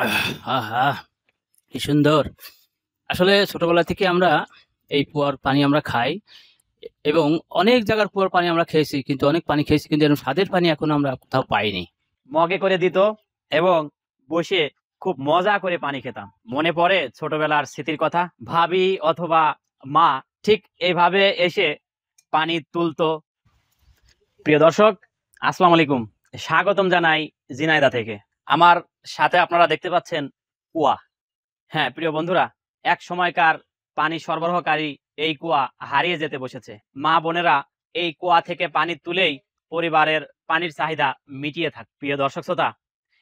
আহা! কি সুন্দর! আসলে ছোটবেলা থেকে আমরা এই কুয়ার পানি আমরা খাই এবং অনেক জায়গার কুয়ার পানি আমরা খেয়েছি। কিন্তু অনেক পানি খেয়েছি কিন্তু এরকম স্বাদের পানি এখনো আমরা কোথাও পাইনি। মগে করে দিত এবং বসে খুব মজা করে পানি খেতাম। মনে পড়ে ছোটবেলার স্মৃতির কথা। ভাবি অথবা মা ঠিক এইভাবে এসে পানি তুলতো। প্রিয় দর্শক, আসসালামু আলাইকুম। স্বাগতম জানাই ঝিনাইদহ থেকে। আমার সাথে আপনারা দেখতে পাচ্ছেন কুয়া। হ্যাঁ, প্রিয় বন্ধুরা, এক সময়কার পানি সরবরাহকারী এই কুয়া হারিয়ে যেতে বসেছে। মা বোনেরা এই কুয়া থেকে পানি তুলেই পরিবারের পানির চাহিদা মিটিয়ে থাকে। প্রিয় দর্শক শ্রোতা,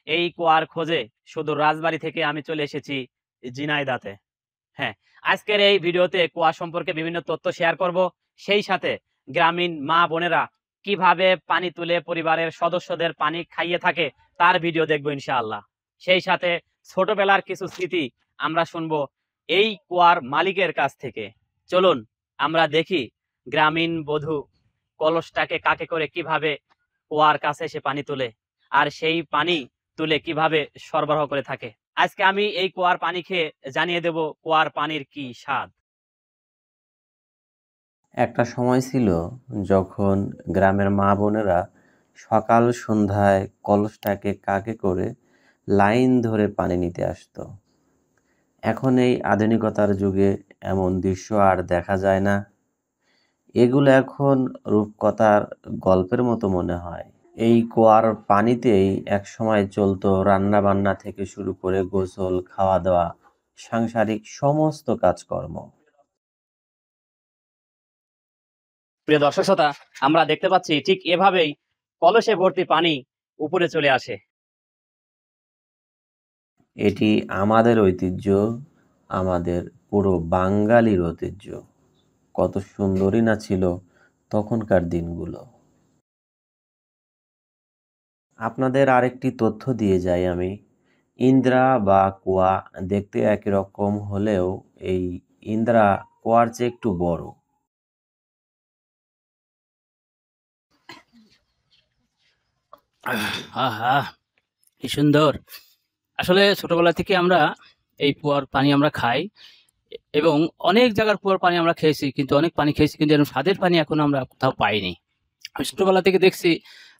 এই কুয়ার খোঁজে সুদূর রাজবাড়ী থেকে আমি চলে এসেছি ঝিনাইদহতে। হ্যাঁ, আজকের এই ভিডিওতে কুয়া সম্পর্কে বিভিন্ন তথ্য শেয়ার করব। সেই সাথে গ্রামীণ মা বোনেরা কিভাবে পানি তুলে পরিবারের সদস্যদের পানি খাইয়ে থাকে তার ভিডিও দেখবো ইনশাআল্লাহ। সেই সাথে ছোটবেলার কিছু স্মৃতি আমরা শুনবো এই কুয়ার মালিকের কাছ থেকে। চলুন আমরা দেখি গ্রামীণ বধূ কলসটাকে কাকে করে কিভাবে কুয়ার কাছে এসে পানি তোলে আর সেই পানি তুলে কিভাবে সরবরাহ করে থাকে। আজকে আমি এই কুয়ার পানি খেয়ে জানিয়ে দেব কুয়ার পানির কি স্বাদ। একটা সময় ছিল যখন গ্রামের মা বোনেরা সকাল সন্ধ্যায় কলসটাকে কাকে করে লাইন ধরে পানি নিতে আসতো। এখন এই আধুনিকতার যুগে এমন দৃশ্য আর দেখা যায় না। এগুলো এখন রূপকথার গল্পের মতো মনে হয়। এই কুয়ার পানিতেই একসময় চলতো রান্না বান্না থেকে শুরু করে গোসল, খাওয়া দাওয়া, সাংসারিক সমস্ত কাজকর্ম। প্রিয় দর্শক শ্রোতা, আমরা দেখতে পাচ্ছি ঠিক এভাবেই কলসে ভর্তি পানি উপরে চলে আসে। এটি আমাদের ঐতিহ্য, আমাদের পুরো বাঙালির ঐতিহ্য। কত সুন্দরই না ছিল তখনকার দিনগুলো। আপনাদের আরেকটি তথ্য দিয়ে যাই আমি। ইন্দ্রা বা কুয়া দেখতে একই রকম হলেও এই ইন্দ্রা কুয়ার চেয়ে একটু বড়। আহা! কি সুন্দর! আসলে ছোটবেলা থেকে আমরা এই কুয়ার পানি আমরা খাই এবং অনেক জায়গার কুয়ার পানি আমরা খেয়েছি। কিন্তু অনেক পানি খেয়েছি কিন্তু এরকম স্বাদের পানি এখনো আমরা কোথাও পাইনি। আমি ছোটবেলা থেকে দেখছি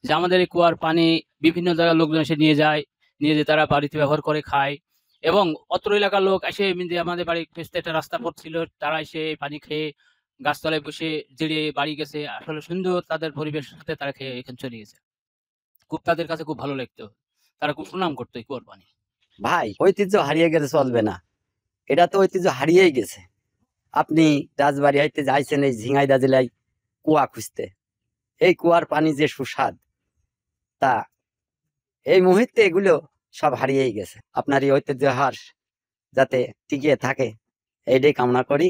যে আমাদের এই কুয়ার পানি বিভিন্ন জায়গার লোকজন এসে নিয়ে যায়। নিয়ে যেয়ে তারা বাড়িতে ব্যবহার করে খায় এবং অত্র এলাকার লোক এসে এমনি আমাদের বাড়ির পেছনে একটা রাস্তা পথ ছিল, তারা এসে এই পানি খেয়ে গাছতলায় বসে জিরিয়ে বাড়ি গেছে। আসলে সুন্দর তাদের পরিবেশের সাথে তারা খেয়ে এখানে চলে গেছে। খুব তাদের কাছে খুব ভালো লাগতো। তারা খুব সুনাম করতো এই কুয়ার পানি। ভাই, ঐতিহ্য হারিয়ে গেলে চলবে না। এটা তো ঐতিহ্য হারিয়েই গেছে। আপনি রাজবাড়ী হইতে যাইছেন এই ঝিনাইদহ জেলায় কুয়া খুঁজতে। এই কুয়ার পানি যে সুস্বাদ, তা এই মুহূর্তে এগুলো সব হারিয়েই গেছে। আপনার এই ঐতিহ্য হার যাতে টিকিয়ে থাকে এইটাই কামনা করি।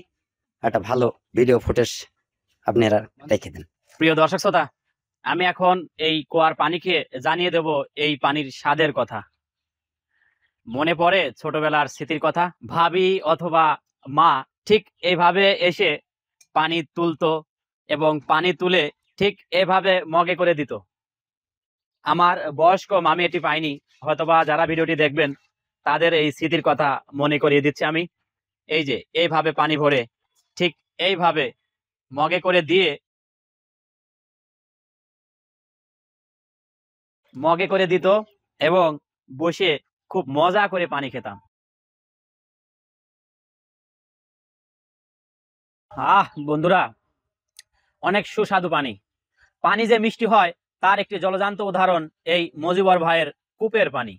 একটা ভালো ভিডিও ফুটেজ আপনারা রেখে দেন। প্রিয় দর্শক শ্রোতা, আমি এখন এই কুয়ার পানি খেয়ে জানিয়ে দেব এই পানির স্বাদের কথা। মনে পড়ে ছোটবেলার স্মৃতির কথা। ভাবি অথবা মা ঠিক এইভাবে এসে পানি তুলতো এবং পানি তুলে ঠিক এভাবে মগে করে দিত। আমার বয়স্ক মামি এটি পাইনি, হয়তোবা যারা ভিডিওটি দেখবেন তাদের এই স্মৃতির কথা মনে করিয়ে দিচ্ছি আমি। এই যে এইভাবে পানি ভরে ঠিক এইভাবে মগে করে দিয়ে মগে করে দিত এবং বসে খুব মজা করে পানি খেতাম। বন্ধুরা, অনেক সুস্বাদু পানি। পানি যে মিষ্টি হয় তার একটি জলজান্ত উদাহরণ এই মজিবর ভাইয়ের কূপের পানি।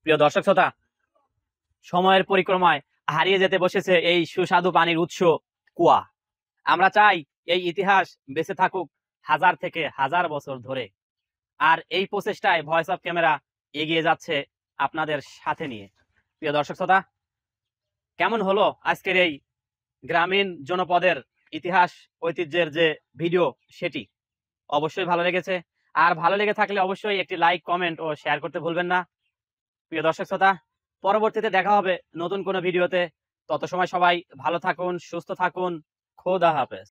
প্রিয় দর্শক শ্রোতা, সময়ের পরিক্রমায় হারিয়ে যেতে বসেছে এই সুস্বাদু পানির উৎস কুয়া। আমরা চাই এই ইতিহাস বেঁচে থাকুক হাজার থেকে হাজার বছর ধরে। আর এই প্রচেষ্টায় ভয়েস অফ ক্যামেরা এগিয়ে যাচ্ছে আপনাদের সাথে নিয়ে। প্রিয় দর্শক শ্রোতা, কেমন হলো আজকের এই গ্রামীণ জনপদের ইতিহাস ঐতিহ্যের যে ভিডিও, সেটি অবশ্যই ভালো লেগেছে। আর ভালো লেগে থাকলে অবশ্যই একটি লাইক, কমেন্ট ও শেয়ার করতে ভুলবেন না। প্রিয় দর্শক শ্রোতা, পরবর্তীতে দেখা হবে নতুন কোনো ভিডিওতে। তত সময় সবাই ভালো থাকুন, সুস্থ থাকুন। খোদা হাফেজ।